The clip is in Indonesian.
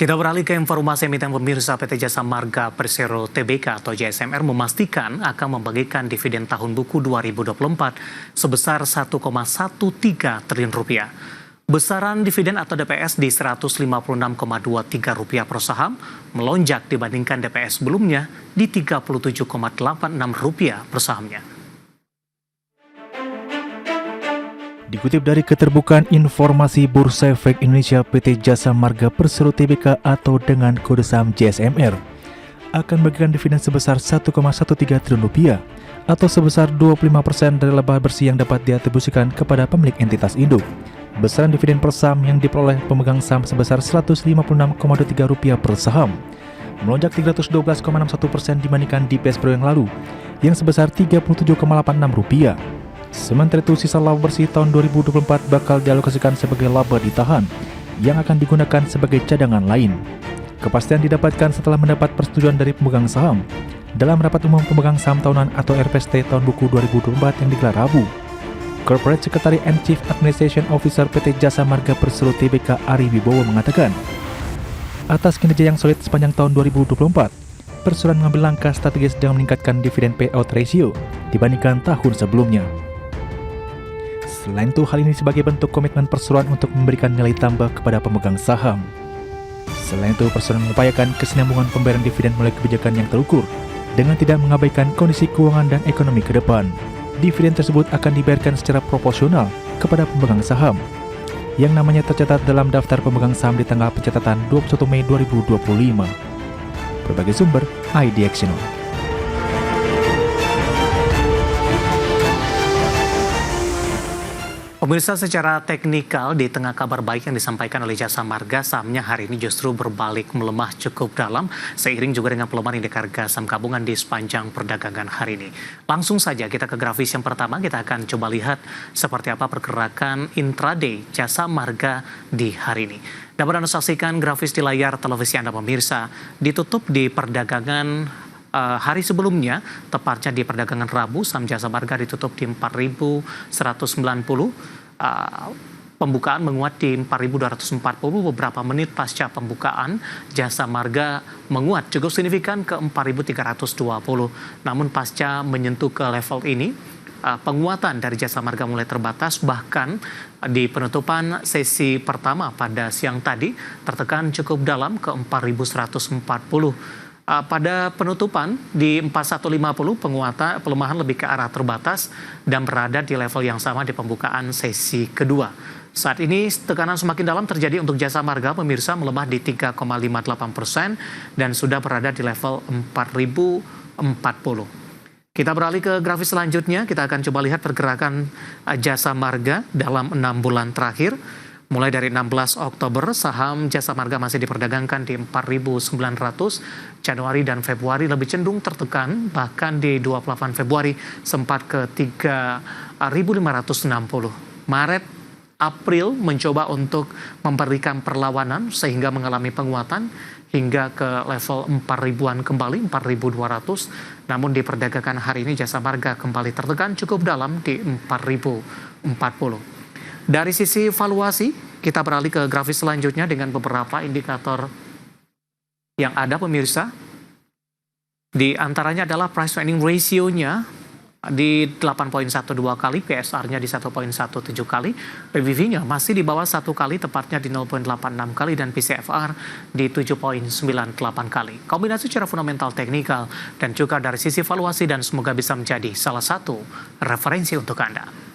Kita beralih ke informasi emiten pemirsa. PT Jasa Marga Persero Tbk atau JSMR memastikan akan membagikan dividen tahun buku 2024 sebesar 1,13 triliun rupiah. Besaran dividen atau DPS di Rp156,23 per saham melonjak dibandingkan DPS sebelumnya di Rp37,86 per sahamnya. Dikutip dari keterbukaan informasi Bursa Efek Indonesia, PT Jasa Marga Persero Tbk atau dengan kode saham JSMR akan memberikan dividen sebesar 1,13 triliun rupiah atau sebesar 25% dari laba bersih yang dapat diatribusikan kepada pemilik entitas induk. Besaran dividen per saham yang diperoleh pemegang saham sebesar Rp156,23 per saham, melonjak 312,61% dibandingkan DPS periode yang lalu yang sebesar Rp37,86. Sementara itu, sisa laba bersih tahun 2024 bakal dialokasikan sebagai laba ditahan yang akan digunakan sebagai cadangan lain. Kepastian didapatkan setelah mendapat persetujuan dari pemegang saham dalam rapat umum pemegang saham tahunan atau RPST tahun buku 2024 yang digelar Rabu. Corporate Secretary and Chief Administration Officer PT Jasa Marga Persero Tbk Ari Wibowo mengatakan, atas kinerja yang solid sepanjang tahun 2024, Persero mengambil langkah strategis dengan meningkatkan dividen payout ratio dibandingkan tahun sebelumnya. Selain itu, hal ini sebagai bentuk komitmen Perseroan untuk memberikan nilai tambah kepada pemegang saham. Selain itu, Perseroan mengupayakan kesinambungan pembayaran dividen melalui kebijakan yang terukur dengan tidak mengabaikan kondisi keuangan dan ekonomi ke depan. Dividen tersebut akan dibayarkan secara proporsional kepada pemegang saham yang namanya tercatat dalam daftar pemegang saham di tanggal pencatatan 21 Mei 2025. Berbagai sumber, IDX Channel. Pemirsa, secara teknikal di tengah kabar baik yang disampaikan oleh Jasa Marga, sahamnya hari ini justru berbalik melemah cukup dalam seiring juga dengan pelemahan indeks harga saham gabungan di sepanjang perdagangan hari ini. Langsung saja kita ke grafis yang pertama, kita akan coba lihat seperti apa pergerakan intraday Jasa Marga di hari ini. Dapat Anda saksikan grafis di layar televisi Anda pemirsa, ditutup di perdagangan hari sebelumnya, tepatnya di perdagangan Rabu, saham Jasa Marga ditutup di 4.190. Pembukaan menguat di 4.240. Beberapa menit pasca pembukaan, Jasa Marga menguat cukup signifikan ke 4.320. Namun pasca menyentuh ke level ini, penguatan dari Jasa Marga mulai terbatas, bahkan di penutupan sesi pertama pada siang tadi tertekan cukup dalam ke 4.140. Pada penutupan di 4150 pelemahan lebih ke arah terbatas dan berada di level yang sama di pembukaan sesi kedua. Saat ini tekanan semakin dalam terjadi untuk Jasa Marga, pemirsa, melemah di 3,58% dan sudah berada di level 4040. Kita beralih ke grafis selanjutnya, kita akan coba lihat pergerakan Jasa Marga dalam 6 bulan terakhir. Mulai dari 16 Oktober, saham Jasa Marga masih diperdagangkan di 4.900. Januari dan Februari lebih cenderung tertekan, bahkan di 28 Februari sempat ke 3.560. Maret, April mencoba untuk memberikan perlawanan sehingga mengalami penguatan hingga ke level 4.000-an kembali, 4.200. Namun diperdagangkan hari ini Jasa Marga kembali tertekan cukup dalam di 4.040. Dari sisi valuasi, kita beralih ke grafis selanjutnya dengan beberapa indikator yang ada, pemirsa. Di antaranya adalah price earning ratio-nya di 8,12 kali, PSR-nya di 1,17 kali, PBV-nya masih di bawah 1 kali, tepatnya di 0,86 kali, dan PCFR di 7,98 kali. Kombinasi secara fundamental, teknikal, dan juga dari sisi valuasi, dan semoga bisa menjadi salah satu referensi untuk Anda.